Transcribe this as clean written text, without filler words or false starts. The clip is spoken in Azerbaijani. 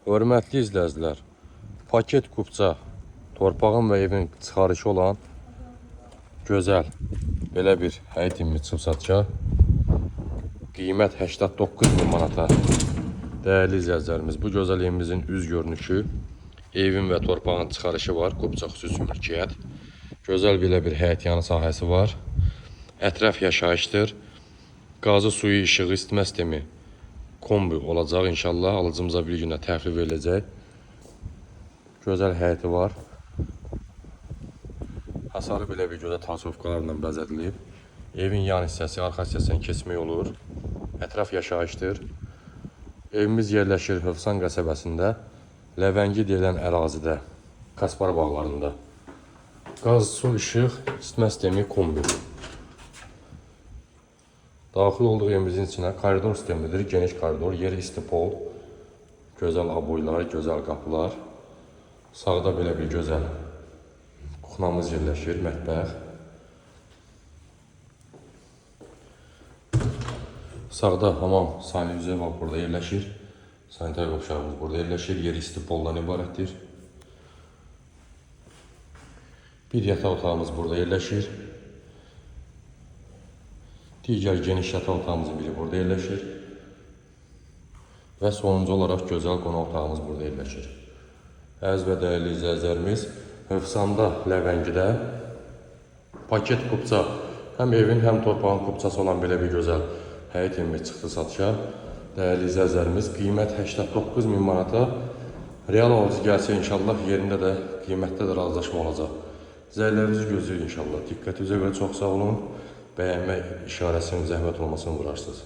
Hörmətli izləyicilər, paket kupça, torpağın və evin çıxarışı olan gözəl belə bir həyət imi çıxsatça, qiymət 89.000 manata. Dəyərli izləyicilərimiz, bu gözəl evimizin üz görünüşü, evin və torpağın çıxarışı var, kupça xüsusi mülkiyyət. Gözəl belə bir həyət yanı sahəsi var. Ətraf yaşayışdır. Qazı, suyu, işığı, isitmə sistemi kombi olacaq inşallah. Alıcımıza bir günə təhvil veriləcək. Gözəl həyəti var. Hasarı belə bir gözəl tasarruflarla bəzədilib. Evin yan hissəsi, arxa hissəsindən keçmək olur. Ətraf yaşayışdır. Evimiz yerləşir Hövsan qəsəbəsində, Ləvəngi deyilən ərazidə, Kaspar bağlarında. Qaz, su, işıq, isitmə sistemi kombi. Daxil olduğu evimizin içinə koridor sistemidir, geniş koridor, yeri isti pol, gözəl aboylar, gözəl qapılar. Sağda belə bir gözəl kuxnamız yerləşir, mətbəx. Sağda hamam sanitariya var, burada yerləşir. Sanitariya qovşağımız burada yerləşir, yeri isti poldan ibarətdir. Bir yataq otağımız burada yerləşir. Digər geniş yataq otağımızın biri burada yerləşir. Və sonuncu olaraq gözəl qonaq otağımız burada yerləşir. Əziz və dəyərli izləyicilərimiz, Hövsanda, Ləvəngidə paket kupça, həm evin, həm torpağın kupçası olan belə bir gözəl həyət evimiz çıxdı satışa. Dəyərli izləyicilərimiz, qiymət 89.000 manata. Real alıcı gəlsə inşallah yerində də, qiymətdə də razılaşma olacaq. Zərlərinizi gözləyir inşallah. Diqqətinizə görə çox sağ olun. Bəyənmək işarəsinin zəhmət olmasını vurarsınız.